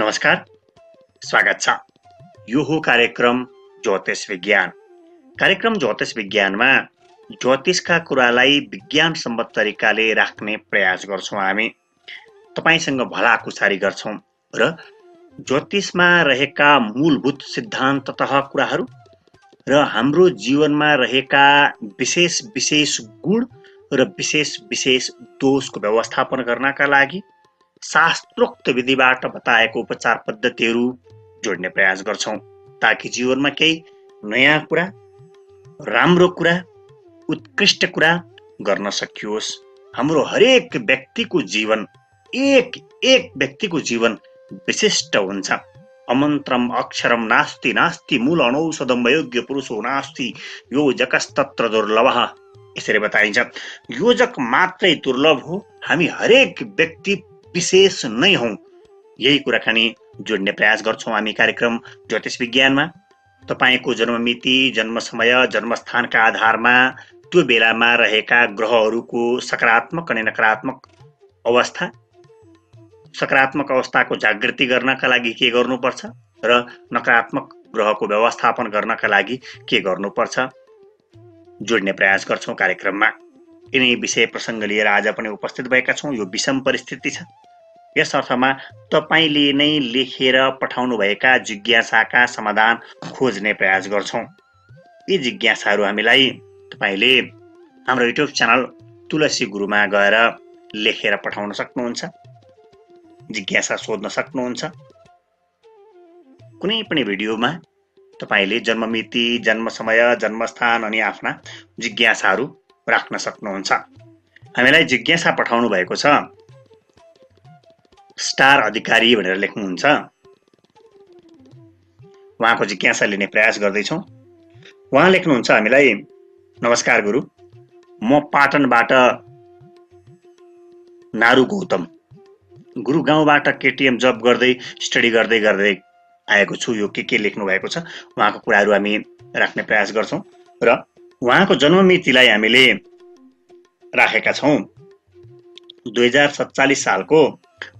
नमस्कार, स्वागत छ। यो हो कार्यक्रम ज्योतिष विज्ञान। कार्यक्रम ज्योतिष विज्ञानमा ज्योतिषका कुरालाई विज्ञान सम्मत तरिकाले राख्ने प्रयास गर्छौं। हामी तपाईसँग भलाकुसारी गर्छौं र ज्योतिषमा रहेका मूलभूत सिद्धान्त तथा कुराहरू र हाम्रो जीवनमा रहेका विशेष गुण र विशेष दोषको व्यवस्थापन गर्नका लागि शास्त्रोक्त विधिबाट बताएको उपचार पद्धतिहरू जोड्ने प्रयास गर्छौं, ताकि जीवनमा केही नयाँ कुरा, राम्रो कुरा, उत्कृष्ट कुरा गर्न सकियोस्। हाम्रो हरेक व्यक्तिको जीवन एक व्यक्तिको जीवन विशिष्ट हुन्छ। अमन्त्रम अक्षरम नास्ति नास्ति मूल अनौषधम योग्य पुरुषो नास्ति योजकस्तत्र दुर्लभः, यसरी बताइन्छ। योजक मात्रै दुर्लभ हो, हामी हरेक व्यक्ति विशेष नै हौं। यही कुराकानी जोड्ने प्रयास गर्छौं हामी कार्यक्रम ज्योतिष विज्ञानमा। तपाईको जन्ममिति, जन्म समय, जन्मस्थानका आधारमा त्यो बेलामा रहेका ग्रहहरूको सकारात्मक अनि नकारात्मक अवस्था, सकारात्मक अवस्थाको जागृति गर्नका लागि के गर्नुपर्छ र नकारात्मक ग्रहको व्यवस्थापन गर्नका लागि के गर्नुपर्छ जोड्ने प्रयास गर्छौं कार्यक्रममा। यिनै विषय प्रसङ्ग लिएर आज पनि उपस्थित भएका छौं। यो विषम परिस्थिति छ। यस अर्थमा तपाईले नै लेखेर पठाउनु भएका जिज्ञासाका समाधान खोज्ने प्रयास गर्छौं। यी जिज्ञासाहरू हामीलाई तपाईले हाम्रो युट्युब च्यानल तुलसी गुरुमा गएर लेखेर पठाउन सक्नुहुन्छ। जिज्ञासा सोध्न सक्नुहुन्छ। कुनै पनि भिडियोमा तपाईले जन्ममिति, जन्म समय, जन्मस्थान अनि आफ्ना जिज्ञासाहरू राख्न सक्नुहुन्छ। हामीलाई जिज्ञासा पठाउनु भएको छ, स्टार अधिकारी भनेर लेख्नुहुन्छ। उहाँको जिज्ञासा लिने प्रयास गर्दैछौँ। उहाँ लेख्नुहुन्छ हामीलाई, नमस्कार गुरु, म पाटनबाट नारु गौतम गुरुगाउँबाट केटीएम जब गर्दै स्टडी गर्दै आएको छु। यो के लेख्नु भएको छ उहाँको कुराहरू हामी राख्ने प्रयास गर्छौं र उहाँको जन्ममितिलाई हामीले राखेका छौं 2047 सालको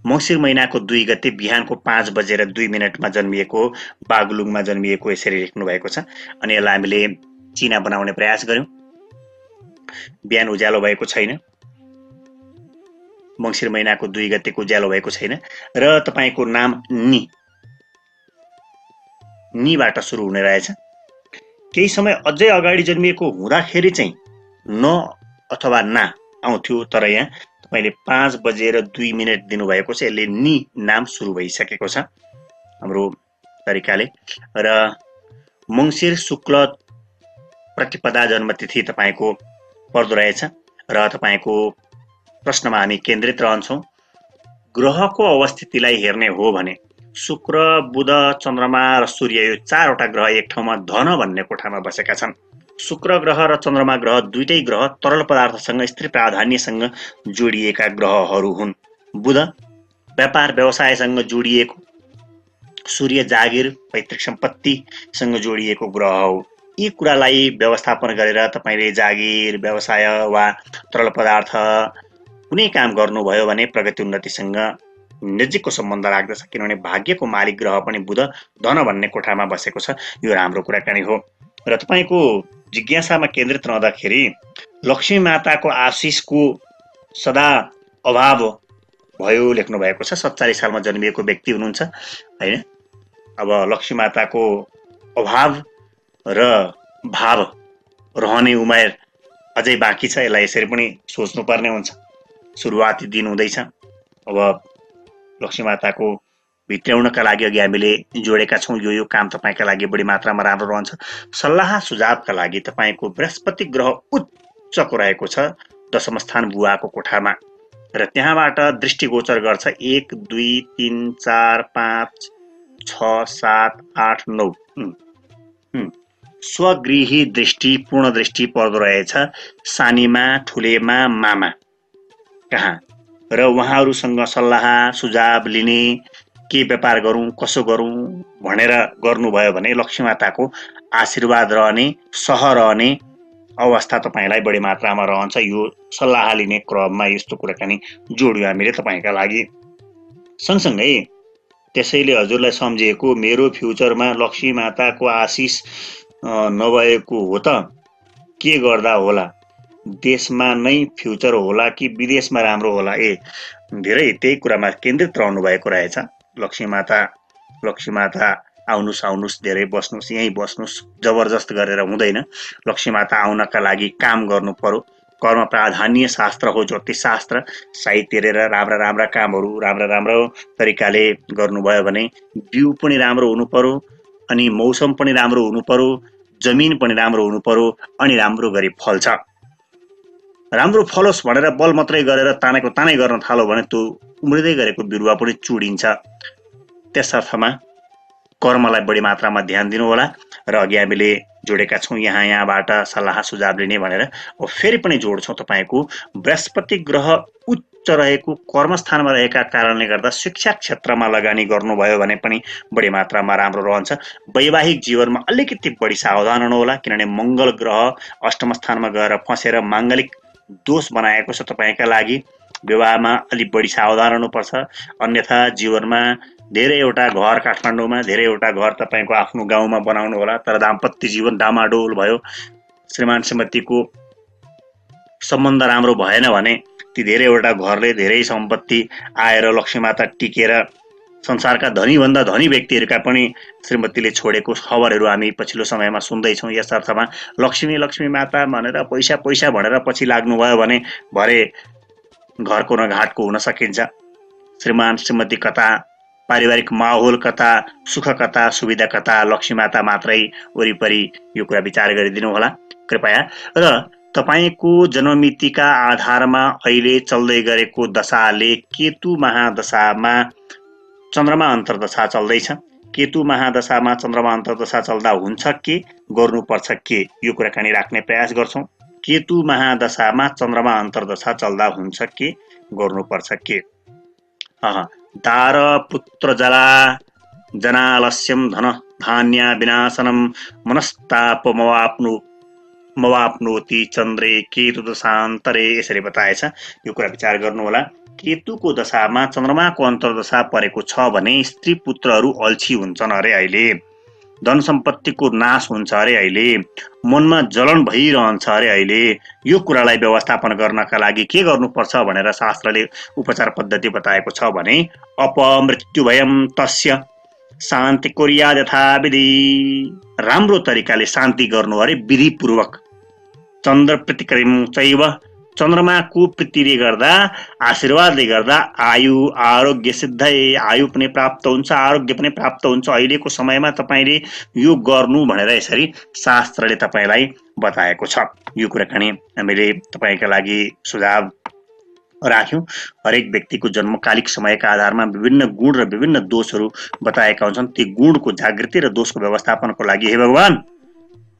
मङ्सिर महिनाको 2 गते बिहानको 5:02 जन्मिएको, बागलुङमा जन्मिएको, यसरी लेख्नु भएको छ। अनि यसलाई हामीले चिना बनाउने प्रयास गर्यौं। बिहान उज्यालो भएको छैन, मङ्सिर महिनाको 2 गतेको उज्यालो भएको छैन र तपाईको नाम नीबाट सुरु हुने रहेछ। केही समय अझै अगाडि जन्मिएको हुँदाखेरि चाहिँ न अथवा ना आउँथ्यो, तर यहाँ तपाईले 5:02 दिनुभएको छ। यसले नी नाम सुरु भइसकेको छ हाम्रो तरिकाले। र मङ्सिर शुक्ल प्रतिपदा जन्मतिथि तपाईको पर्दो रहेछ र तपाईको प्रश्नमा हामी केन्द्रित रहन्छौं। ग्रहको अवस्थितिलाई हेर्ने हो भने शुक्र, बुध, चन्द्रमा र सूर्य, यो 4वटा ग्रह एक ठाउँमा धन भन्ने कोठामा बसेका छन्। शुक्र ग्रह र चन्द्रमा ग्रह दुईटै ग्रह तरल पदार्थसँग, स्त्री प्राधान्यसँग जोडिएका ग्रहहरू हुन्। बुध व्यापार व्यवसायसँग जोडिएको, सूर्य जागिर पैतृक सम्पत्तिसँग जोडिएको ग्रह हो। यी कुरालाई व्यवस्थापन गरेर तपाईले जागिर, व्यवसाय वा तरल पदार्थ कुनै काम गर्नुभयो भने प्रगति उन्नतिसँग नजिकको सम्बन्ध राख्दछ, किनभने भाग्यको मालिक ग्रह पनि बुध धन भन्ने कोठामा बसेको छ। यो राम्रो कुराकानी हो। र तपाईको जिज्ञासामा केन्द्रित रहँदाखेरि लक्ष्मी माताको आशिषको सदा अभाव भयो लेख्नु भएको छ। 47 सालमा जन्मिएको व्यक्ति हुनुहुन्छ हैन। अब लक्ष्मी माताको अभाव र भाव रहने उमेर अझै बाँकी छ। यसलाई यसरी पनि सोच्नुपर्ने हुन्छ। सुरुवाती दिन हुँदैछ। अब लक्ष्मी माताको भित्र्याउनका लागि अघि हामीले जोडेका छौं। यो काम तपाईका लागि बढी मात्रामा राम्रो रहन्छ। सल्लाह सुझावका लागि तपाईको बृहस्पति ग्रह उच्चको रहेको छ दशम स्थान बुवाको कोठामा र त्यहाँबाट दृष्टिगोचर गर्छ 1 2 3 4 5 6 7 8 9 स्वगृही दृष्टि, पूर्ण दृष्टि पर्दो रहेछ सानीमा, ठुलेमा, मामा कहाँ र उहाँहरूसँग सल्लाह सुझाव लिने, के व्यापार गरौं, कसो गरौं भनेर गर्नुभयो भने लक्ष्मी माताको आशीर्वाद रहने, सह रहने अवस्था तपाईलाई बढी मात्रामा रहन्छ। यो सल्लाह लिने क्रममा यस्तो कुराकानी जोड्यो हामीले तपाईका लागि। सँगसँगै त्यसैले हजुरलाई सम्झिएको मेरो फ्युचरमा लक्ष्मी माताको आशिष नभएको हो त के गर्दा होला, देशमा नै फ्युचर होला कि विदेशमा राम्रो होला। धेरै त्यही कुरामा केन्द्रित रहनु भएको रहेछ। लक्ष्मी माता आउनुस् धेरै बस्नुस्, यहीँ बस्नुस्, जबरजस्त गरेर हुँदैन। लक्ष्मी माता आउनका लागि काम गर्नु पर्यो। कर्म प्राधान्य शास्त्र हो ज्योतिष शास्त्र। सही तिरेर राम्रा कामहरू राम्रो तरिकाले गर्नुभयो भने बिउ पनि राम्रो हुनु पर्यो, अनि मौसम पनि राम्रो हुनु पर्यो, जमिन पनि राम्रो हुनु पर्यो, अनि राम्रो गरी फल्छ। राम्रो फलोस् भनेर बल मात्रै गरेर तानेको तानै गर्न थाल्यो भने त्यो उम्रिँदै गरेको बिरुवा पनि चुडिन्छ। त्यसर्थमा कर्मलाई बढी मात्रामा ध्यान दिनु होला। र अघि हामीले जोडेका छौँ यहाँबाट सल्लाह सुझाव लिने भनेर। अब फेरि पनि जोड्छौँ तपाईँको बृहस्पति ग्रह उच्च रहेको कर्मस्थानमा रहेका कारणले गर्दा शिक्षा क्षेत्रमा लगानी गर्नुभयो भने पनि बढी मात्रामा राम्रो रहन्छ। वैवाहिक जीवनमा अलिकति बढी सावधान हुनु होला, किनभने मङ्गल ग्रह अष्टम स्थानमा गएर फसेर माङ्गलिक दोष बनाएको छ तपाईँका लागि। विवाहमा अलिक बढी सावधान हुनुपर्छ, अन्यथा जीवनमा धेरैवटा घर काठमाडौँमा धेरैवटा घर तपाईँको आफ्नो गाउँमा बनाउनु होला, तर दाम्पत्य जीवन डामाडोल भयो, श्रीमान श्रीमतीको सम्बन्ध राम्रो भएन भने ती धेरैवटा घरले धेरै सम्पत्ति आएर लक्ष्मी माता टिकेर संसारका धनीभन्दा धनी व्यक्तिहरूका पनि श्रीमतीले छोडेको खबरहरू हामी पछिल्लो समयमा सुन्दैछौँ। यस अर्थमा लक्ष्मी माता भनेर पैसा भनेर पछि लाग्नुभयो भने भरे घरको न घाटको हुन सकिन्छ। श्रीमान श्रीमती कता, पारिवारिक माहौल कता, सुख कता, सुविधा कता, लक्ष्मी माता मात्रै वरिपरि यो कुरा विचार गरिदिनु होला कृपया। र तपाईको जन्ममितिका आधारमा अहिले चल्दै गरेको दशाले केतु महादशामा चन्द्रमा अन्तर्दशा चल्दैछ। केतु महादशामा चन्द्रमा अन्तर्दशा चल्दा हुन्छ के गर्नुपर्छ के, यो कुराकानी राख्ने प्रयास गर्छौँ। केतु महादशामा चन्द्रमा अन्तर्दशा चल्दा हुन्छ के गर्नुपर्छ के। दार पुत्र जला जनालस्यम धन धान्य विनाशनम मनस्ताप मवाप्नोति चन्द्रे केतु दशान्तरे, यसरी बताएछ। यो कुरा विचार गर्नु होला। केतुको दशामा चन्द्रमाको अन्तर्दशा परेको छ भने स्त्री पुत्रहरू अल्छी हुन्छन् अरे, अहिले धन सम्पत्तिको नाश हुन्छ अरे, अहिले मनमा जलन भइरहन्छ अरे। अहिले यो कुरालाई व्यवस्थापन गर्नका लागि के गर्नुपर्छ भनेर शास्त्रले उपचार पद्धति बताएको छ भने अपमृत्युभयं तस्य शान्ति कुर्याद् यथाविधि, राम्रो तरिकाले शान्ति गर्नु अरे विधिपूर्वक। चन्द्र प्रतिक्रम चैव, चन्द्रमाको प्रीतिले गर्दा आशीर्वादले गर्दा आयु आरोग्य सिद्धै, आयु पनि प्राप्त हुन्छ, आरोग्य पनि प्राप्त हुन्छ। अहिलेको समयमा तपाईँले यो गर्नु भनेर यसरी शास्त्रले तपाईँलाई बताएको छ। यो कुराकानी हामीले तपाईँका लागि सुझाव राख्यौँ। हरेक व्यक्तिको जन्मकालिक समयका आधारमा विभिन्न गुण र विभिन्न दोषहरू बताएका हुन्छन्। ती गुणको जागृति र दोषको व्यवस्थापनको लागि हे भगवान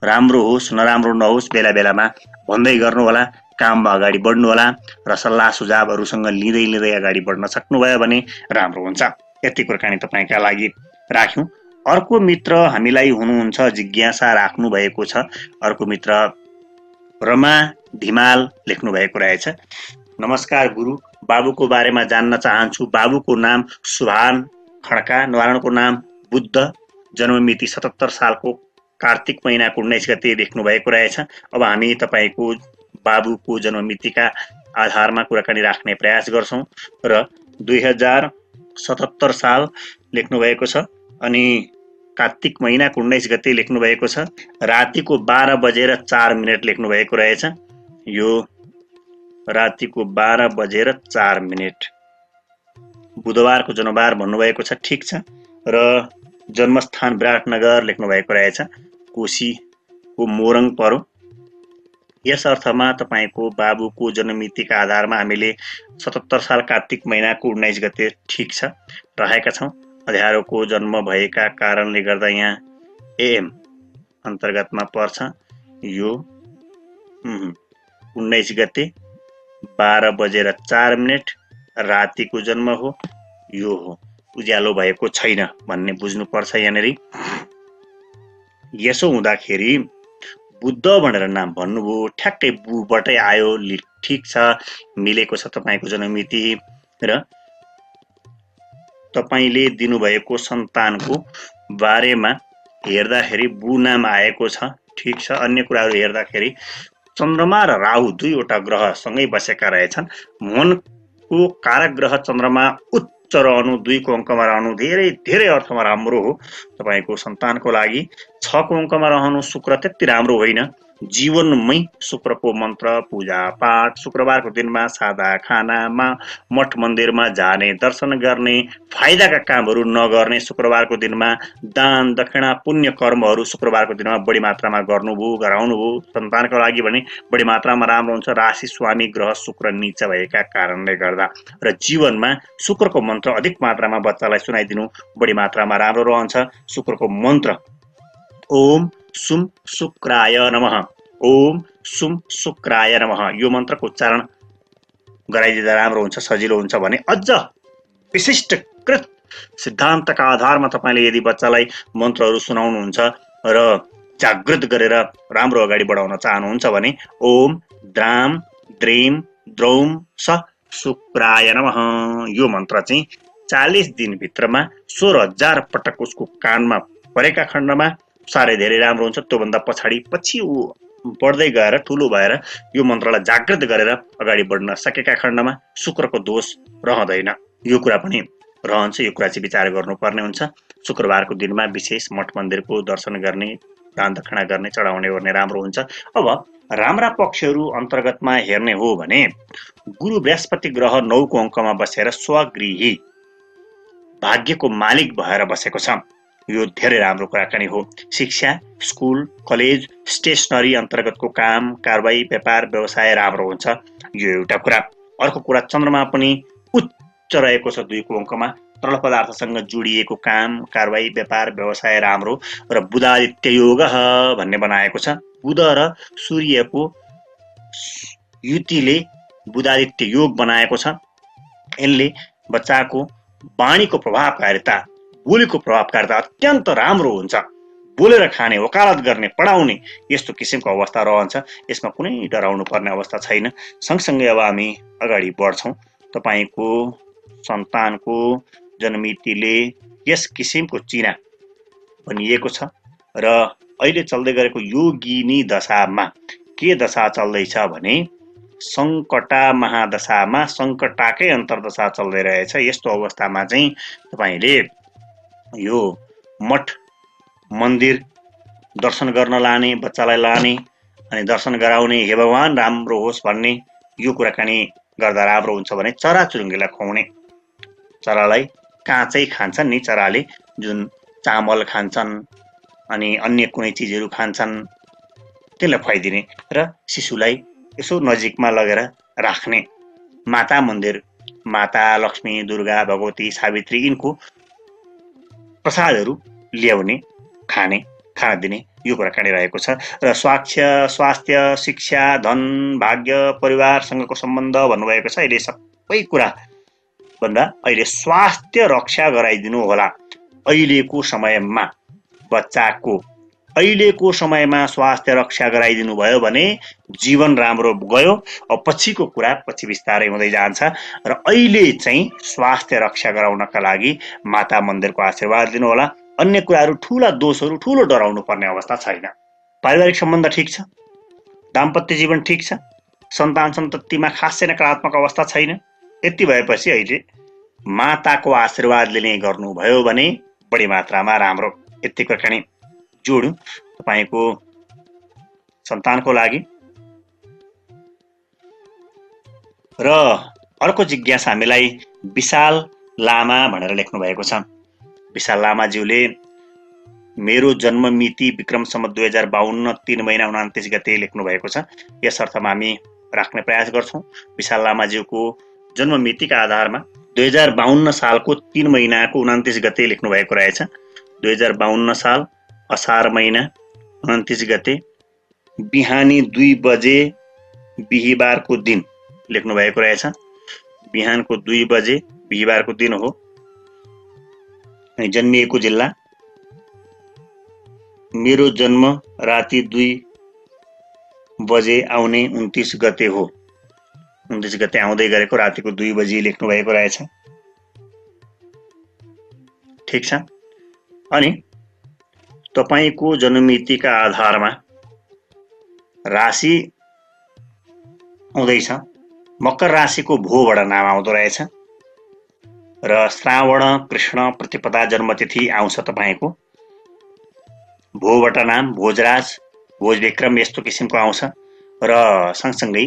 राम्रो होस् नराम्रो नहोस् बेला बेलामा भन्दै गर्नु होला। काममा अगाडि बढ्नु होला र सल्लाह सुझावहरूसँग लिँदै अगाडि बढ्न सक्नुभयो भने राम्रो हुन्छ। यति कुराकानी तपाईँका लागि राख्यौँ। अर्को मित्र हामीलाई हुनुहुन्छ जिज्ञासा राख्नु भएको छ। अर्को मित्र रमा धिमाल लेख्नु भएको रहेछ। नमस्कार गुरु, बाबुको बारेमा जान्न चाहन्छु। बाबुको नाम सुभान खड्का, नारायणको नाम बुद्ध, जन्ममिति 77 सालको कार्तिक महिनाको 19 गते लेख्नु भएको रहेछ। अब हामी तपाईँको बाबुको जन्ममितिका आधारमा कुराकानी राख्ने प्रयास गर्छौँ र 2077 साल लेख्नु भएको छ अनि कार्तिक महिनाको 19 गते लेख्नु भएको छ। रातिको 12:04 लेख्नु भएको रहेछ। यो रातिको 12:04 बुधबारको जन्मबार भन्नुभएको छ, ठिक छ। र जन्मस्थान विराटनगर लेख्नु भएको रहेछ, कोशीको मोरङ पर्यो। यस अर्थमा तपाईँको बाबुको जन्ममितिका आधारमा हामीले 77 साल कार्तिक महिनाको 19 गते ठिक छ राखेका छौँ। अध्यारोको जन्म भएका कारणले गर्दा यहाँ एएम अन्तर्गतमा पर्छ। यो 19 गते 12:04 रातिको जन्म हो। यो हो, उज्यालो भएको छैन भन्ने बुझ्नुपर्छ यहाँनिर। यसो हुँदाखेरि बुद्ध भनेर नाम भन्नुभयो, ठ्याक्कै बुबाटै आयो, ठिक छ, मिलेको छ तपाईँको जन्ममिति। र तपाईले दिनुभएको सन्तानको बारेमा हेर्दाखेरि बु नाम आएको छ, ठिक छ। अन्य कुराहरू हेर्दाखेरि चन्द्रमा र राहु दुईवटा ग्रह सँगै बसेका रहेछन्। मनको कारक ग्रह चन्द्रमा उच्च रहनु, 2 को अङ्कमा रहनु धेरै धेरै अर्थमा राम्रो हो तपाईको सन्तानको लागि। 6 को अङ्कमा रहनु शुक्र त्यति राम्रो होइन। जीवनमै शुक्रको मन्त्र, पूजा पाठ, शुक्रबारको दिनमा सादा खानामा, मठ मन्दिरमा जाने, दर्शन गर्ने, फाइदाका कामहरू नगर्ने, शुक्रबारको दिनमा दान दक्षिणा पुण्य कर्महरू शुक्रबारको दिनमा बढी मात्रामा गर्नुभयो, गराउनुभयो सन्तानको लागि भने बढी मात्रामा राम्रो हुन्छ। राशि स्वामी ग्रह शुक्र नीच भएका कारणले गर्दा र जीवनमा शुक्रको मन्त्र अधिक मात्रामा बच्चालाई सुनाइदिनु बढी मात्रामा राम्रो रहन्छ। शुक्रको मन्त्र ओम सुम शुक्राय नमः, ओम सुम शुक्राय नमः, यो मन्त्रको उच्चारण गराइदिँदा राम्रो हुन्छ, सजिलो हुन्छ भने अझ विशिष्टकृत सिद्धान्तका आधारमा तपाईले यदि बच्चालाई मन्त्रहरू सुनाउनुहुन्छ र जागृत गरेर राम्रो अगाडि बढाउन चाहनुहुन्छ भने ओम द्राम द्रीम द्रौम स शुक्राय नमः, यो मन्त्र चाहिँ 40 दिनभित्रमा 16,000 पटक उसको कानमा परेका खण्डमा साह्रै धेरै राम्रो हुन्छ। त्योभन्दा पछि ऊ बढ्दै गएर ठुलो भएर यो मन्त्रलाई जागृत गरेर अगाडि बढ्न सकेका खण्डमा शुक्रको दोष रहँदैन। यो कुरा पनि रहन्छ, यो कुरा चाहिँ विचार गर्नुपर्ने हुन्छ। शुक्रबारको दिनमा विशेष मठ मन्दिरको दर्शन गर्ने, दान दक्षिणा गर्ने, चढाउने गर्ने राम्रो हुन्छ। अब राम्रा पक्षहरू अन्तर्गतमा हेर्ने हो भने गुरु बृहस्पति ग्रह 9 को अङ्कमा बसेर स्वगृही भाग्यको मालिक भएर बसेको छ, यो धेरै राम्रो कुराकानी हो। शिक्षा, स्कुल, कलेज, स्टेसनरी अन्तर्गतको काम, कारबाही, व्यापार, व्यवसाय राम्रो हुन्छ, यो एउटा कुरा। अर्को कुरा चन्द्रमा पनि उच्च रहेको छ 2 को अङ्कमा, तरल पदार्थसँग जोडिएको काम, कारबाही, व्यापार, व्यवसाय राम्रो र बुधादित्य योग भन्ने बनाएको छ। बुध र सूर्यको युतिले बुधादित्य योग बनाएको छ। यसले बच्चाको वाणीको प्रभावकारिता, बोलीको प्रभावकारिता अत्यन्त राम्रो हुन्छ। बोलेर खाने, वकालत गर्ने, पढाउने यस्तो किसिमको अवस्था रहन्छ। यसमा कुनै डराउनु पर्ने अवस्था छैन। सँगसँगै अब हामी अगाडि बढ्छौँ। तपाईको सन्तानको जन्ममितिले यस किसिमको चिना बनिएको छ र अहिले चल्दै गरेको योगिनी दशामा के दशा चल्दैछ भने सङ्कटा महादशामा सङ्कटाकै अन्तर्दशा चल्दै रहेछ। यस्तो अवस्थामा चाहिँ तपाईले यो मठ मन्दिर दर्शन गर्न लाने, बच्चालाई लाने अनि दर्शन गराउने, हे भगवान राम्रो होस् भन्ने यो कुराकानी गर्दा राम्रो हुन्छ भने चराचुरुङ्गीलाई खुवाउने। चरालाई काँचै खान्छन् नि, चराले जुन चामल खान्छन् अनि अन्य कुनै चिजहरू खान्छन् त्यसलाई खुवाइदिने र शिशुलाई यसो नजिकमा लगेर राख्ने। माता मन्दिर, माता लक्ष्मी, दुर्गा, भगवती, सावित्री यिनको प्रसादहरू ल्याउने, खाने, खान दिने यो कुराकानी रहेको छ। र स्वास्थ्य, शिक्षा, धन, भाग्य, परिवारसँगको सम्बन्ध भन्नुभएको छ। अहिले सबै कुरा भन्दा अहिले स्वास्थ्य रक्षा गराइदिनु होला। अहिलेको समयमा बच्चाको अहिलेको समयमा स्वास्थ्य रक्षा गराइदिनु भयो भने जीवन राम्रो गयो। अब पछिको कुरा पछि बिस्तारै हुँदै जान्छ र अहिले चाहिँ स्वास्थ्य रक्षा गराउनका लागि माता मन्दिरको आशीर्वाद दिनु होला। अन्य कुराहरू, ठूला दोषहरू, ठूलो डराउनु पर्ने अवस्था छैन। पारिवारिक सम्बन्ध ठिक छ, दाम्पत्य जीवन ठिक छ, सन्तान सन्ततिमा खासै नकारात्मक अवस्था छैन। यति भएपछि अहिले माताको आशीर्वाद लिने गर्नुभयो भने बढी मात्रामा राम्रो। यति कुराकानी जोड्यौं तपाईको सन्तानको लागि। र अर्को जिज्ञासा हामीलाई विशाल लामा भनेर लेख्नु भएको छ। विशाल लामाज्यूले मेरो जन्म मिति विक्रम सम्वत 2052 3 महिना 29 गते लेख्नु भएको छ। यस अर्थमा हामी राख्ने प्रयास गर्छौं। विशाल लामाज्यूको जन्म मितिका आधारमा 2052 सालको 3 महिनाको 29 गते लेख्नु भएको रहेछ। 2052 साल असार महिना 29 गते बिहानी 2 बजे बिहीबारको दिन लेख्नु भएको रहेछ। बिहानको 2 बजे बिहीबारको दिन हो। जन्मिएको जिल्ला, मेरो जन्म राति 2 बजे आउने 29 गते हो। 29 गते आउँदै गरेको रातिको 2 बजे लेख्नु भएको रहेछ। ठिक छ। अनि तपाईको जन्ममितिका आधारमा राशि आउँदैछ, मकर राशिको भोबाट नाम आउँदो रहेछ र श्रावण कृष्ण प्रतिपदा जन्मतिथि आउँछ तपाईको। भोबाट नाम भोजराज, भोज विक्रम यस्तो किसिमको आउँछ र सँगसँगै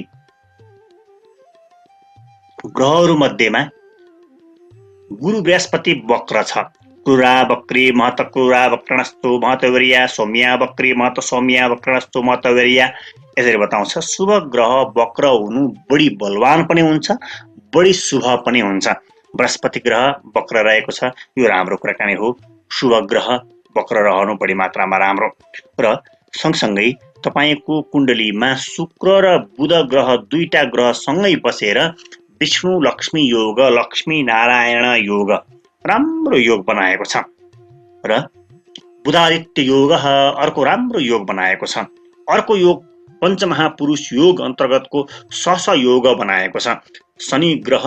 ग्रहहरू मध्येमा गुरु बृहस्पति वक्र छ। क्रूरा वक्री महत क्रूरा वक्रणस्तु महतवर्या सौम्या वक्री महत सौम्या वक्रणस्तु महतवर्या यसरी बताउँछ। शुभ ग्रह वक्र हुनु बढी बलवान पनि हुन्छ, बढी शुभ पनि हुन्छ। बृहस्पति ग्रह वक्र रहेको छ, यो राम्रो कुराकानी हो। शुभ ग्रह वक्र रहनु बढी मात्रामा राम्रो र सँगसँगै तपाईको कुण्डलीमा शुक्र र बुध ग्रह दुईटा ग्रह सँगै बसेर विष्णु लक्ष्मी योग, लक्ष्मी नारायण योग राम्रो योग बनाएको छ र बुधादित्य योग अर्को राम्रो योग बनाएको छ। अर्को योग पञ्चमहापुरुष योग अन्तर्गतको सस योग बनाएको छ। शनि ग्रह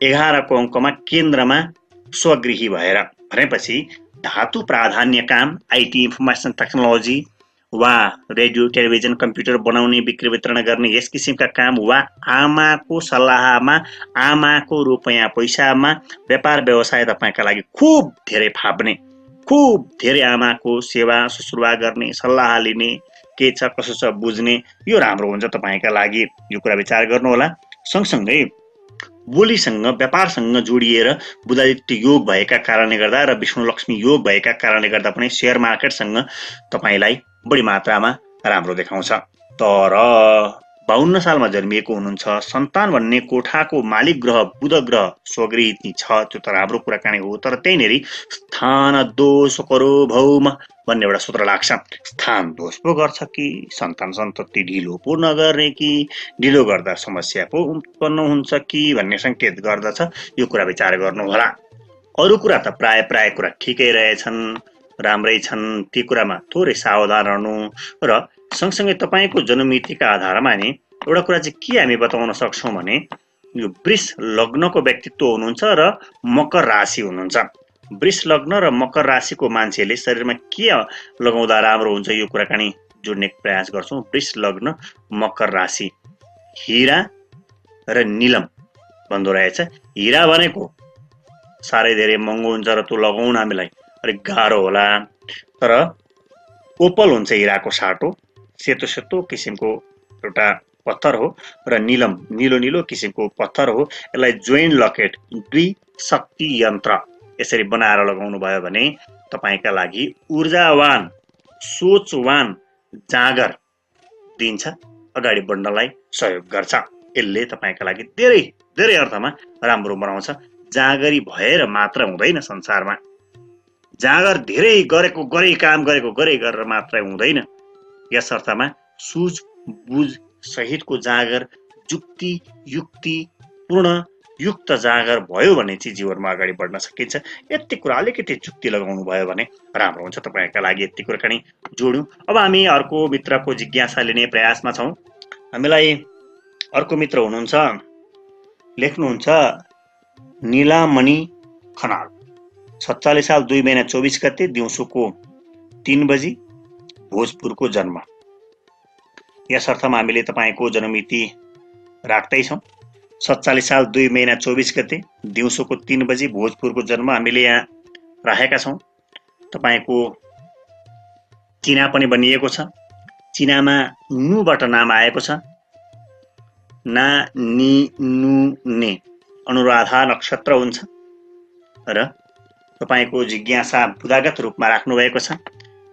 11 को अङ्कमा केन्द्रमा स्वगृही भएर भनेपछि धातु प्राधान्य काम, आइटी इन्फर्मेसन टेक्नोलोजी वा रेडियो टेलिभिजन कम्प्युटर बनाउने बिक्री वितरण गर्ने यस किसिमका काम वा आमाको सल्लाहमा, आमाको रुपैयाँ पैसामा व्यापार व्यवसाय तपाईका लागि खुब धेरै फाप्ने, खुब धेरै आमाको सेवा सुश्रुवा गर्ने, सल्लाह लिने, के छ कसो छ बुझ्ने, यो राम्रो हुन्छ तपाईका लागि। यो कुरा विचार गर्नु होला। सँगसँगै बोलीसँग व्यापारसँग जोडिएर बुधादित्य योग भएका कारणले गर्दा र विष्णु लक्ष्मी योग भएका कारणले गर्दा पनि शेयर मार्केटसँग तपाईलाई बढी मात्रामा राम्रो देखाउँछ। तर 52 सालमा जन्मिएको हुनुहुन्छ, सन्तान भन्ने कोठाको मालिक ग्रह बुध ग्रह स्वगृही छ, त्यो त राम्रो कुराकानी हो। तर त्यहीँनेरि स्थान दोष करो भौम भन्ने एउटा सूत्र लाग्छ। स्थान दोष पो गर्छ कि सन्तान सन्तति ढिलो पो नगर्ने कि ढिलो गर्दा समस्या पो उत्पन्न हुन्छ कि भन्ने संकेत गर्दछ। यो कुरा विचार गर्नु होला। अरु कुरा त प्राय कुरा ठिकै रहेछन्, राम्रै छन्, ती कुरामा थोरै सावधान रहनु र सँगसँगै तपाईको जन्ममितिका आधारमा नि एउटा कुरा चाहिँ के हामी बताउन सक्छौं भने यो वृष लग्नको व्यक्तित्व हुनुहुन्छ र मकर राशि हुनुहुन्छ। वृष लग्न र मकर राशिको मान्छेले शरीरमा के लगाउँदा राम्रो हुन्छ यो कुराकानी जोड्ने प्रयास गर्छौं। वृष लग्न मकर राशि हीरा र नीलम भन्दो रहेछ। हीरा भनेको साह्रै धेरै महँगो हुन्छ र त्यो लगाउन हामीलाई अलिक गाह्रो होला, तर ओपल हुन्छ हीराको साटो, सेतो सेतो किसिमको एउटा पत्थर हो र नीलम नीलो नीलो किसिमको पत्थर हो। यसलाई जोइन्ट लकेट द्वि शक्ति यन्त्र यसरी बनाएर लगाउनु भयो भने तपाईका लागि ऊर्जावान सोचवान जागर दिन्छ, अगाडि बढ्नलाई सहयोग गर्छ। यसले तपाईका लागि धेरै धेरै अर्थमा राम्रो बनाउँछ। जागरी भएर मात्र हुँदैन संसारमा, जागर धेरै गरेको गरे काम गरेको गरे गरेर मात्रै हुँदैन। यस अर्थमा सुझ बुझ सहितको जागर, जुक्ति युक्ति पूर्ण युक्त जागर भयो भने चाहिँ जीवनमा अगाडि बढ्न सकिन्छ। यति कुरा अलिकति जुक्ति लगाउनु भयो भने राम्रो हुन्छ तपाईका लागि। यति कुराकानी जोड्यौं। अब हामी अर्को मित्रको जिज्ञासा लिने प्रयासमा छौं। हामीलाई अर्को मित्र हुनुहुन्छ, लेख्नुहुन्छ नीलामणि खनाल, 47 साल 2 महिना 24 गते दिउँसोको 3 बजी भोजपुरको जन्म। यस अर्थमा हामीले तपाईको जन्ममिति राख्दै छौं। 47 साल 2 महिना 24 गते दिउँसोको 3 बजी भोजपुरको जन्म हामीले यहाँ राखेका छौं। तपाईको चिना पनि बनिएको छ। चिनामा नुबाट नाम आएको छ, ना नि नु ने अनुराधा नक्षत्र हुन्छ र तपाईको जिज्ञासा बुधागत रूपमा राख्नु भएको छ।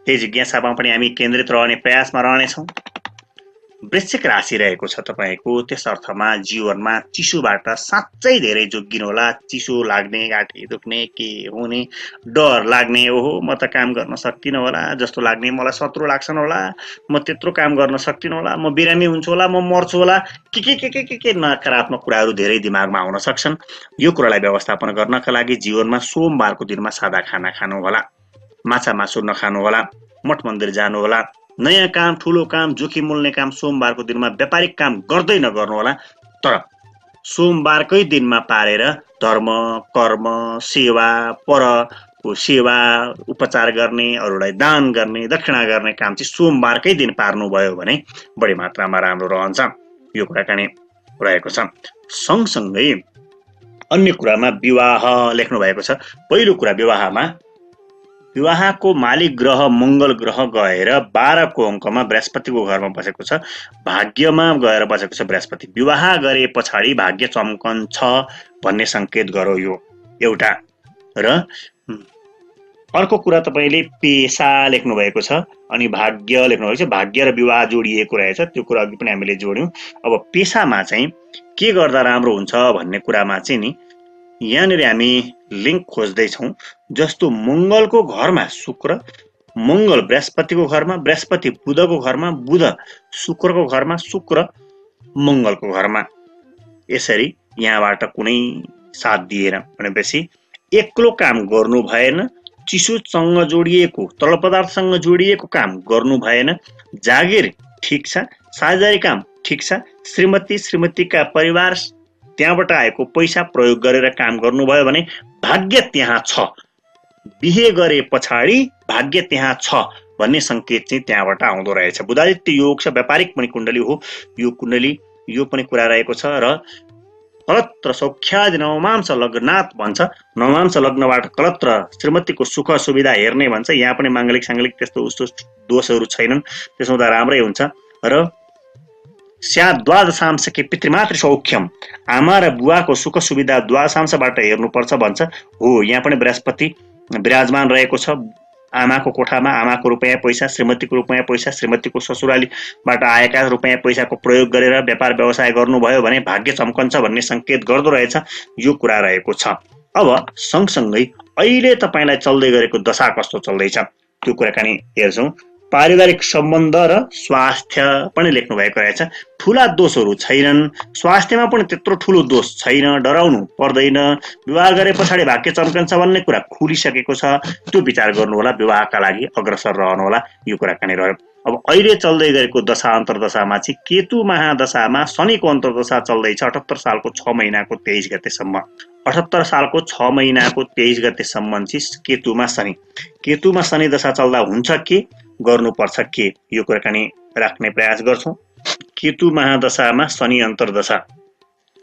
त्यही जिज्ञासामा पनि हामी केन्द्रित रहने प्रयासमा रहनेछौँ। वृश्चिक राशि रहेको छ तपाईको, त्यस अर्थमा जीवनमा चिसोबाट साँच्चै धेरै जोगिनु होला। चिसो लाग्ने, घाँटी दुख्ने, के हुने, डर लाग्ने, ओहो म त काम गर्न सक्दिन होला जस्तो लाग्ने, मलाई शत्रु लाग्छन् होला, म त्यत्रो काम गर्न सक्दिन होला, म बिरामी हुन्छु होला, म मर्छु होला, के नकारात्मक कुराहरू धेरै दिमागमा आउन सक्छन्। यो कुरालाई व्यवस्थापन गर्नका लागि जीवनमा सोमबारको दिनमा सादा खाना खानु होला, माछा मासु नखानु होला, मठ मन्दिर जानु होला। नयाँ काम, ठुलो काम, जोखिम मूल्ने काम सोमबारको दिनमा व्यापारिक काम गर्दै नगर्नु होला। तर सोमबारकै दिनमा पारेर धर्म कर्म सेवा परको सेवा उपचार गर्ने अरूलाई दान गर्ने दक्षिणा गर्ने काम चाहिँ सोमबारकै दिन पार्नुभयो भने बढी मात्रामा राम्रो रहन्छ यो कुराकानी रहेको छ। सँगसँगै अन्य कुरामा विवाह लेख्नु भएको छ। पहिलो कुरा विवाहको मालिक ग्रह मङ्गल ग्रह गएर 12 को अङ्कमा बृहस्पतिको घरमा बसेको छ, भाग्यमा गएर बसेको छ बृहस्पति। विवाह गरे पछाडि भाग्य चम्कन्छ भन्ने संकेत गरो यो एउटा। र अर्को कुरा तपाईले पेशा लेख्नु भएको छ अनि भाग्य लेख्नु भएको छ। भाग्य र विवाह जोडिएको रहेछ, त्यो कुरा अघि पनि हामीले जोड्यौं। अब पेशामा चाहिँ के गर्दा राम्रो हुन्छ भन्ने कुरामा चाहिँ नि यहाँनिर हामी लिंक खोज्दै छौं। जस्तो मंगलको घरमा शुक्र, मंगल बृहस्पतिको घरमा, बृहस्पति बुधको घरमा, बुध शुक्रको घरमा, शुक्र मंगलको घरमा। यसरी यहाँबाट कुनै साथ दिएर भनेपछि एक्लो काम गर्नु भएन, चिसोसँग जोडिएको तरल पदार्थसँग जोडिएको काम गर्नु भएन, जागिर ठीक छ, साझेदारी काम ठीक छ, श्रीमतीका परिवार त्यहाँबाट आएको पैसा प्रयोग गरेर काम गर्नुभयो भने भाग्य त्यहाँ छ, बिहे गरे पछाडि भाग्य त्यहाँ छ भन्ने संकेत चाहिँ त्यहाँबाट आउँदो रहेछ। बुधादित्य योग छ, व्यापारिक पनि कुण्डली हो यो कुण्डली, यो पनि कुरा रहेको छ। र कलत्र सौख्यादि नवमांश लग्नात् भन्छ, नवमांश लग्नबाट कलत्र श्रीमतीको सुख सुविधा हेर्ने भन्छ। यहाँ पनि माङ्गलिक साङ्गलिक त्यस्तो उस्तो दोषहरू छैनन्, त्यसो हुँदा राम्रै हुन्छ। र स्यात् द्वादशांशके पितृमातृ सौख्यम, आमा र बुवाको सुख सुविधा द्वादशांशबाट हेर्नुपर्छ भन्छ। हो, यहाँ पनि बृहस्पति विराजमान रहेको छ आमाको कोठामा। आमाको रुपैयाँ पैसा, श्रीमतीको रुपैयाँ पैसा, श्रीमतीको ससुरालीबाट आएका रुपैयाँ पैसाको प्रयोग गरेर व्यापार व्यवसाय गर्नुभयो भने भाग्य चम्कन्छ भन्ने संकेत गर्दो रहेछ, यो कुरा रहेको छ। अब सँगसँगै अहिले तपाईलाई चल्दै गरेको दशा कस्तो चल्दैछ त्यो कुराकानी हेर्छौं। पारिवारिक सम्बन्ध र स्वास्थ्य पनि लेख्नु भएको रहेछ। ठूला दोषहरू छैनन्, स्वास्थ्यमा पनि त्यत्रो ठूलो दोष छैन, डराउनु पर्दैन। विवाह गरे पछाडि भाग्य चम्कन्छ भन्ने कुरा खुलिसकेको छ, त्यो विचार गर्नु होला, विवाहका लागि अग्रसर रहनु होला, यो कुराकानी रह्यो। अब अहिले चल्दै गरेको दशा अन्तर्दशामा चाहिँ केतु महादशामा शनिको अन्तर्दशा चल्दैछ 78 सालको 6 महिनाको 23 गतेसम्म। 78 सालको 6 महिनाको 23 गतेसम्म चाहिँ केतुमा शनि दशा चल्दा हुन्छ के गर्नुपर्छ के, यो कुराकानी राख्ने प्रयास गर्छौं। केतु महादशामा शनि अन्तर्दशा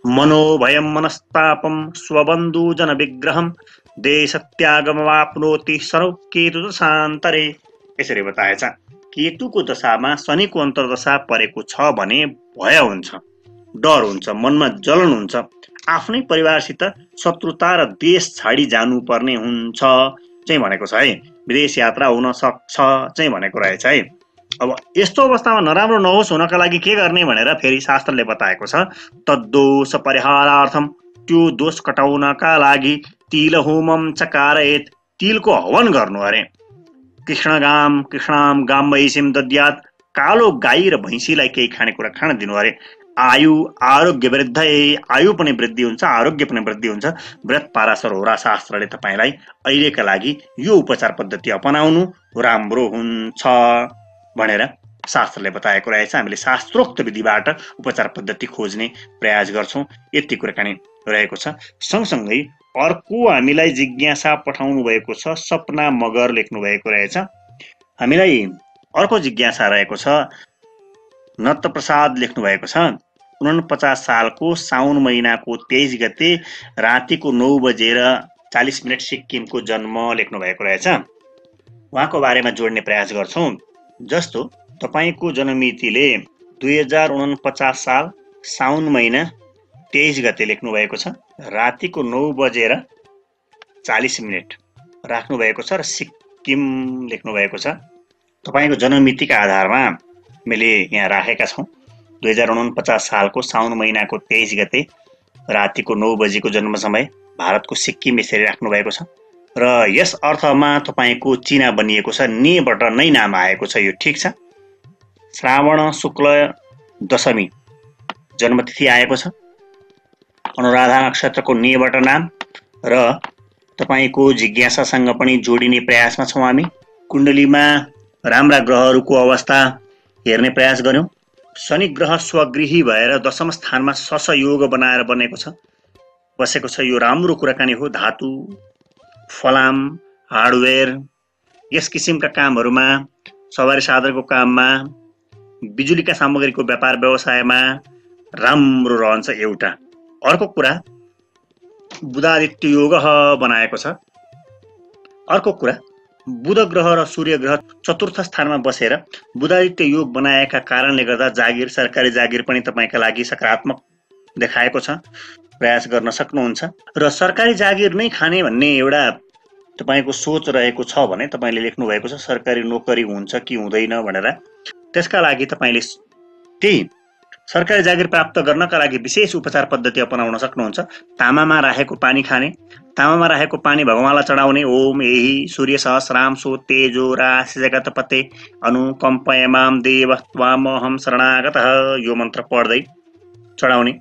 मनोभयम मनस्तापम स्वबन्धु जन विग्रहम देशत्यागमवाप्नोति सरौ केतु दशान्तरे, यसरी बताएछ। केतुको दशामा शनिको अन्तर्दशा परेको छ भने भय हुन्छ, डर हुन्छ, मनमा जलन हुन्छ, आफ्नै परिवारसित शत्रुता र देश छाडी जानुपर्ने हुन्छ चाहिँ भनेको छ है। विदेश यात्रा हुन सक्छ चाहिँ भनेको रहेछ है। अब यस्तो अवस्थामा नराम्रो नहोस् हुनका लागि के गर्ने भनेर फेरि शास्त्रले बताएको छ। तद्दोष परिहारार्थम, त्यो दोष कटाउनका लागि तिल होमम चकारयेत, तिलको हवन गर्नु अरे। कृष्णाम गाम भैंसीम दद्यात्, कालो गाई र भैंसीलाई केही खानेकुरा खान दिनु अरे। आयु आरोग्य वृद्ध, आयु पनि वृद्धि हुन्छ, आरोग्य पनि वृद्धि हुन्छ। व्रत पाराशर होरा शास्त्रले तपाईलाई अहिलेका लागि यो उपचार पद्धति अपनाउनु राम्रो हुन्छ भनेर शास्त्रले बताएको रहेछ। हामीले शास्त्रोक्त विधिबाट उपचार पद्धति खोज्ने प्रयास गर्छौं, यति कुराकानी रहेको छ। सँगसँगै अर्को हामीलाई जिज्ञासा पठाउनु भएको छ, सपना मगर लेख्नु भएको रहेछ। हामीलाई अर्को जिज्ञासा रहेको छ, नत्त प्रसाद लेख्नु भएको छ। 49 सालको साउन महिनाको 23 गते रातिको 9:40 सिक्किमको जन्म लेख्नु भएको रहेछ। उहाँको बारेमा जोड्ने प्रयास गर्छौं। जस्तो तपाईको जन्ममितिले 2049 साल साउन महिना 23 गते लेख्नु भएको छ, रातिको 9:40 राख्नु भएको छ र सिक्किम लेख्नु भएको छ। तपाईको जन्ममितिका आधारमा मैले यहाँ राखेका छौं। 2049 सालको साउन महिनाको 23 गते रातिको 9 बजेको जन्म समय, भारतको सिक्किम यसरी राख्नु भएको छ। र यस अर्थमा तपाईको चिना बनिएको छ, नेबाट नै नाम आएको छ, यो ठीक छ। श्रावण शुक्ल दशमी जन्मतिथि आएको छ, अनुराधा नक्षत्रको नेबाट नाम, र तपाईको जिज्ञासासँग पनि जोडिने प्रयासमा छौं हामी। कुण्डलीमा राम्रा ग्रहहरूको अवस्था हेर्ने प्रयास गर्यौं। शनि ग्रह स्वगृही भएर दशम स्थानमा ससयोग बनाएर बसेको छ। यो राम्रो कुराकानी हो। धातु, फलाम, हार्डवेयर यस किसिमका कामहरूमा, सवारी साधनको काममा, बिजुलीका सामग्रीको व्यापार व्यवसायमा राम्रो रहन्छ एउटा। अर्को कुरा बुधादित्य योग बनाएको छ। अर्को कुरा बुध ग्रह र सूर्य ग्रह चतुर्थ स्थानमा बसेर बुधादित्य योग बनाएका कारणले गर्दा जागिर, सरकारी जागिर पनि तपाईका लागि सकारात्मक देखाएको छ। प्रयास गर्न सक्नुहुन्छ र सरकारी जागिर नै खाने भन्ने एउटा तपाईको सोच रहेको छ भने तपाईले लेख्नु भएको छ सरकारी नोकरी हुन्छ कि हुँदैन भनेर। त्यसका लागि तपाईले त्यही सरकारी जागिर प्राप्त गर्नका लागि विशेष उपचार पद्धति अपनाउन सक्नुहुन्छ। तामामा राखेको पानी खाने, तामामा राखेको पानी भगवानलाई चढाउने। ओम एहि सूर्य सहस्राम सो तेजो राशि जगत पते अनुकम्पयमाम देव त्वामहम शरणागतः यो मन्त्र पढ्दै चढाउने।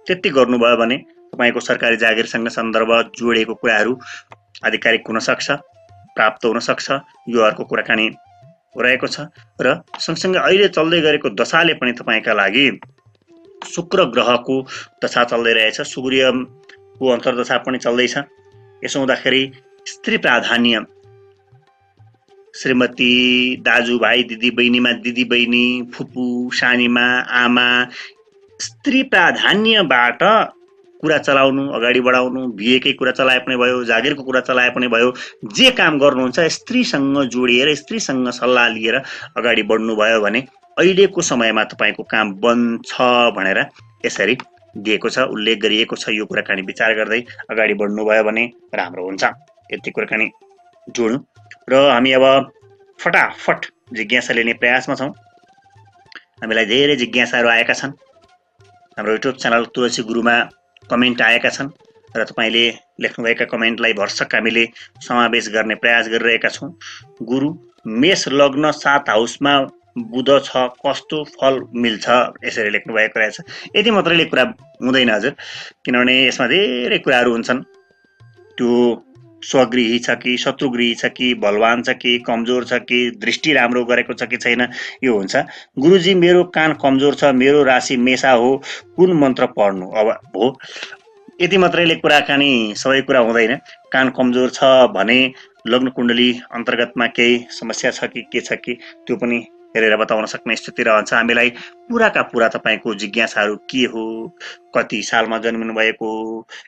त्यति गर्नुभयो भने तपाईको सरकारी जागिरसँग सन्दर्भ जोडिएको कुराहरू आधिकारिक हुन सक्छ, प्राप्त हुन सक्छ। यो अर्को कुराकानी रहेको छ। र सँगसँगै अहिले चल्दै गरेको दशाले पनि तपाईका लागि शुक्र ग्रहको दशा चल्दै रहेछ, सूर्यको अन्तर्दशा पनि चल्दैछ। यसो हुँदाखेरि स्त्री प्राधान्य, श्रीमती, दाजुभाइ, दिदीबहिनीमा दिदीबहिनी, फुपू, सानीमा, आमा, स्त्री प्राधान्यबाट कुरा चलाउनु, अगाडि बढाउनु, बिहेकै कुरा चलाए पनि भयो, जागिरको कुरा चलाए पनि भयो, जे काम गर्नुहुन्छ स्त्रीसँग जोडिएर, स्त्रीसँग सल्लाह लिएर अगाडि बढ्नु भयो भने अहिलेको समयमा तपाईको काम बन्छ भनेर यसरी दिएको छ, उल्लेख गरिएको छ। यो कुराकानी विचार गर्दै अगाडि बढ्नु भयो भने राम्रो हुन्छ। यति कुराकानी जोड्नु र हामी अब फटाफट जिज्ञासा लिने प्रयासमा छौँ। हामीलाई धेरै जिज्ञासाहरू आएका छन्। हाम्रो युट्युब च्यानल तुलसी गुरुमा कमेन्ट आएका छन् र तपाईले लेख्नुभएका कमेन्टलाई भरसक हामीले समावेश गर्ने प्रयास गरिरहेका छौँ। गुरु, मेष लग्न 7 हाउसमा बुध छ, कस्तो फल मिल्छ? यसरी लेख्नु भएको रहेछ। यति मात्रैले कुरा हुँदैन हजुर, किनभने यसमा धेरै कुराहरू हुन्छन्। त्यो स्वगृही छ कि शत्रुगृही छ कि बलवान छ कि कमजोर छ कि दृष्टि राम्रो गरेको छ कि छैन, यो हुन्छ। गुरुजी, मेरो कान कमजोर छ, मेरो राशि मेषा हो, कुन मन्त्र पढ्नु? अब हो, यति मात्रैले कुराकानी सबै कुरा हुँदैन। कान कमजोर छ भने लग्न कुण्डली अन्तर्गतमा केही समस्या छ कि के छ कि त्यो पनि हेरेर बताउन सक्ने स्थिति रहन्छ। हामीलाई पुराका पुरा तपाईको जिज्ञासाहरू के हो, कति सालमा जन्मिनु भएको,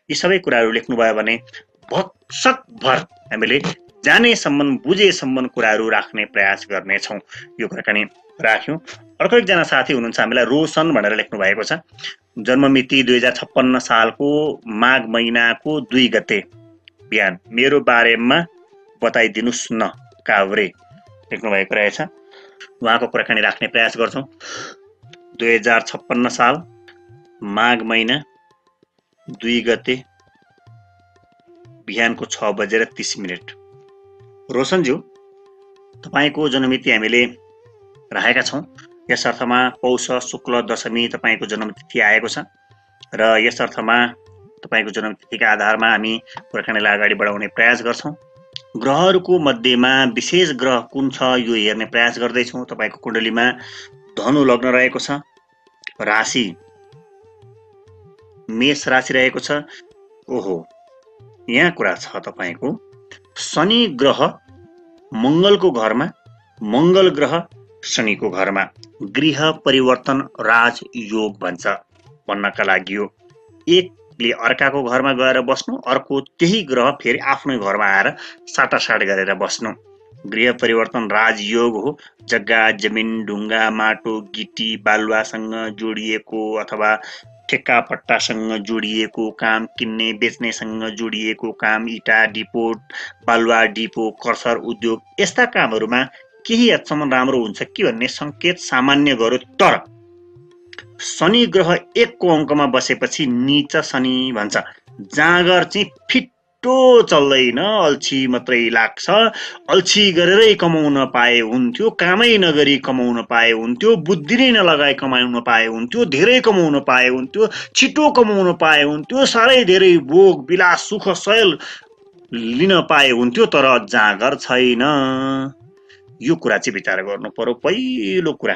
यी सबै कुराहरू लेख्नुभयो भने भत्सकभर हामीले जानेसम्म बुझेसम्म कुराहरू राख्ने प्रयास गर्नेछौँ। यो कुराकानी राख्यौँ। अर्को एकजना साथी हुनुहुन्छ, हामीलाई रोशन भनेर लेख्नु भएको छ। जन्ममिति 2056 सालको माघ महिनाको 2 गते बिहान, मेरो बारेमा बताइदिनुस् न काभ्रे लेख्नु भएको रहेछ। उहाँको कुराकानी राख्ने प्रयास गर्छौँ। 2056 साल माघ महिना 2 गते बिहानको 6:30। रोशनज्यू, तपाईको जन्ममिति हामीले राखेका छौँ। यस अर्थमा पौष शुक्ल दशमी तपाईको जन्मतिथि आएको छ र यस अर्थमा तपाईको जन्मतिथिका आधारमा हामी कुराकानीलाई अगाडि बढाउने प्रयास गर्छौँ। ग्रहहरूको मध्येमा विशेष ग्रह कुन छ यो हेर्ने प्रयास गर्दैछौँ। तपाईको कुण्डलीमा धनु लग्न रहेको छ, राशि मेष राशि रहेको छ। ओहो, यहाँ कुरा छ तपाईको शनि ग्रह मङ्गलको घरमा, मङ्गल ग्रह शनिको घरमा। गृह परिवर्तन राजयोग भन्नका लागि हो। एकले अर्काको घरमा गएर बस्नु, अर्को त्यही ग्रह फेरि आफ्नो घरमा आएर साटासाट गरेर बस्नु। गृह परिवर्तन राजयोग हो। जग्गा, जमिन, ढुङ्गा, माटो, गिटी, बालुवासँग जोडिएको अथवा ठेक्का पट्टासँग जोडिएको काम, किन्ने बेच्नेसँग जोडिएको काम, इटा डिपोट, बालुवा डिपो, कर्सर उद्योग, यस्ता कामहरूमा केही हदसम्म राम्रो हुन्छ कि भन्ने संकेत सामान्य गर्यो। तर शनि ग्रह 1 को अङ्कमा बसेपछि नीच शनि भन्छ। जाँगर चाहिँ फिट्टो चल्दैन, अल्छी मात्रै लाग्छ। अल्छी गरेरै कमाउन पाए हुन्थ्यो, कामै नगरी कमाउन पाए हुन्थ्यो, बुद्धि नै नलगाए कमाउन पाए हुन्थ्यो, धेरै कमाउन पाए हुन्थ्यो, छिटो कमाउन पाए हुन्थ्यो, साह्रै धेरै भोग विलास सुख शैल लिन पाए हुन्थ्यो, तर जाँगर छैन। यो कुरा चाहिँ विचार गर्नु पर्यो। पहिलो कुरा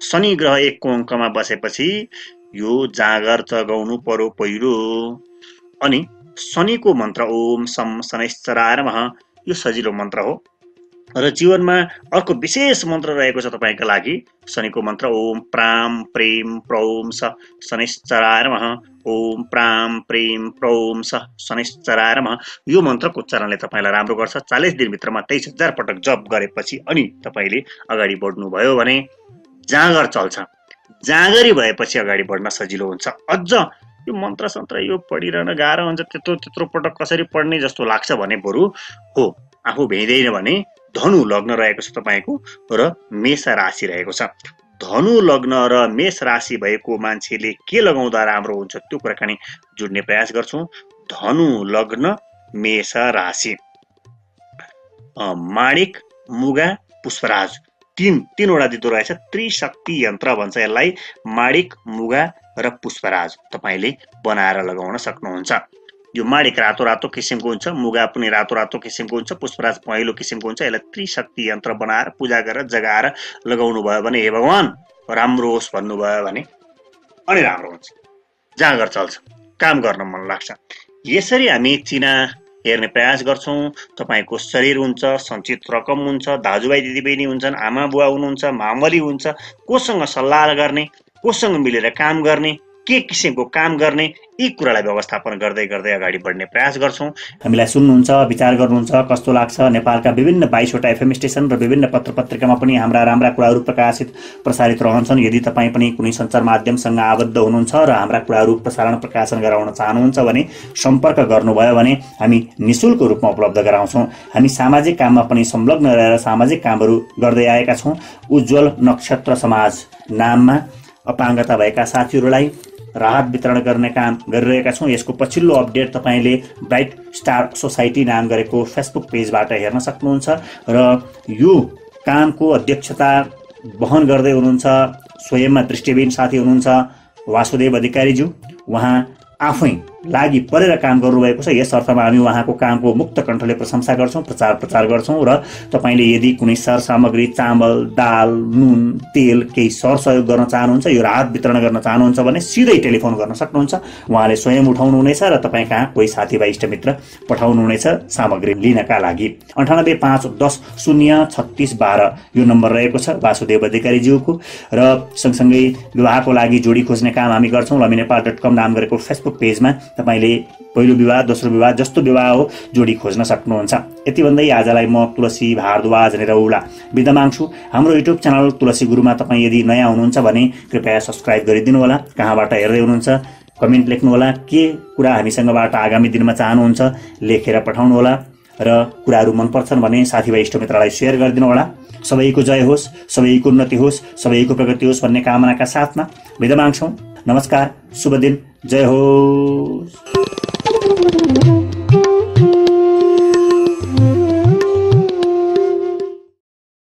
शनि ग्रह 1 को अङ्कमा बसेपछि यो जाँगर जगाउनु पर्यो पहिलो। अनि शनिको मन्त्र ओम सम शनैश्चराय नमः, यो सजिलो मन्त्र हो र जीवनमा अर्को विशेष मन्त्र रहेको छ तपाईको लागि। शनिको मन्त्र ओम प्राम प्रेम प्रौम स शनैश्चराय नमः, ओम प्राम प्रेम प्रौम स शनैश्चराय नमः। यो मन्त्रको उच्चारणले तपाईलाई राम्रो गर्छ। 40 दिनभित्रमा 23,000 पटक जप गरेपछि अनि तपाईले अगाडि बढ्नु भयो भने जाँगर चल्छ। जाँगरी भएपछि अगाडि बढ्न सजिलो हुन्छ। अझ यो मन्त्र सन्त्र यो पढिरहन गाह्रो हुन्छ, त्यत्रो पटक कसरी पढ्ने जस्तो लाग्छ भने बरु हो आफू भ्याइदैन भने धनु लग्न रहेको छ तपाईको र मेष राशि रहेको छ। धनु लग्न र मेष राशि भएको मान्छेले के लगाउँदा राम्रो हुन्छ त्यो कुराकानी जोड्ने प्रयास गर्छौं। धनु लग्न मेष राशि माणिक मुगा पुष्पराज तीनवटा दिदो रहेछ। त्रिशक्ति यन्त्र भन्छ यसलाई। माणिक मुगा र पुष्पराज तपाईले बनाएर लगाउन सक्नुहुन्छ। यो माणिक रातो रातो किसिमको हुन्छ, मुगा पनि रातो रातो किसिमको हुन्छ, पुष्पराज पहेँलो किसिमको हुन्छ। यसलाई त्रिशक्ति यन्त्र बनाएर पूजा गरेर जगाएर लगाउनु भयो भने हे भगवान राम्रो होस् भन्नुभयो भने अनि राम्रो हुन्छ, जाँगर चल्छ, काम गर्न मन लाग्छ। यसरी हामी चिना हेर्ने प्रयास गर्छौं। तपाईको शरीर हुन्छ, सञ्चित रकम हुन्छ, दाजुभाइ दिदीबहिनी हुन्छन्, आमा बुवा हुनुहुन्छ, मामली हुन्छ, कोसँग सल्लाह गर्ने, कोसँग मिलेर काम गर्ने, के किसिमको काम गर्ने, यी कुरालाई व्यवस्थापन गर्दै गर्दै अगाडि बढ्ने प्रयास गर्छौं। हामीलाई सुन्नुहुन्छ, विचार गर्नुहुन्छ, कस्तो लाग्छ? नेपालका विभिन्न 22वटा एफएम स्टेशन र विभिन्न पत्रपत्रिकामा पनि हाम्रा राम्रा कुराहरू प्रसारित रहन्छन्। यदि तपाईँ पनि कुनै सञ्चार माध्यमसँग आबद्ध हुनुहुन्छ र हाम्रा कुराहरू प्रकाशन गराउन चाहनुहुन्छ भने सम्पर्क गर्नुभयो भने हामी निशुल्क रूपमा उपलब्ध गराउँछौँ। हामी सामाजिक काममा पनि संलग्न रहेर सामाजिक कामहरू गर्दै आएका छौँ। उज्जवल नक्षत्र समाज नाममा अपाङ्गता भएका साथीहरूलाई राहत वितरण गर्ने काम गरिरहेका छौँ। यसको पछिल्लो अपडेट तपाईले ब्राइट स्टार सोसाइटी नाम गरेको फेसबुक पेजबाट हेर्न सक्नुहुन्छ र यो कामको अध्यक्षता वहन गर्दै हुनुहुन्छ स्वयंमा दृष्टिविहीन साथी हुनुहुन्छ वासुदेव अधिकारीज्यू। उहाँ आफै लागि परेर काम गर्नुभएको छ। यस अर्थमा हामी उहाँको कामको मुक्त कण्ठले प्रशंसा गर्छौं, प्रचार गर्छौं र तपाईले यदि कुनै सरसामग्री चामल दाल नुन तेल केही सरसहयोग गर्न चाहनुहुन्छ, यो राहत वितरण गर्न चाहनुहुन्छ भने सिधै टेलिफोन गर्न सक्नुहुन्छ। उहाँले स्वयं उठाउनुहुनेछ र तपाईँ कहाँ कोही साथीभाइ इष्टमित्र पठाउनुहुनेछ सामग्री लिनका लागि। 9851103612 यो नम्बर रहेको छ वासुदेव अधिकारीज्यूको। र सँगसँगै विवाहको लागि जोडी खोज्ने काम हामी गर्छौं। लमीनेपाल.com नाम गरेको फेसबुक पेजमा तपाईले पहिलो विवाह दोस्रो विवाह जस्तो विवाह हो जोडी खोज्न सक्नुहुन्छ। यति भन्दै आजलाई म तुलसी भारद्वाज निरौला बिदा माग्छु। हाम्रो युट्युब च्यानल तुलसी गुरुमा तपाईँ यदि नयाँ हुनुहुन्छ भने कृपया सब्स्क्राइब गरिदिनु होला। कहाँबाट हेर्दै हुनुहुन्छ कमेन्ट लेख्नु होला। के कुरा हामीसँगबाट आगामी दिनमा चाहनुहुन्छ लेखेर पठाउनु होला र कुराहरू मन पर्छन् भने साथीभाइ इष्टमित्रलाई सेयर गरिदिनु होला। सबैको जय होस्, सबैको उन्नति होस्, सबैको प्रगति होस् भन्ने कामनाका साथमा बिदा माग्छौं। नमस्कार, शुभ दिन, जय होस्।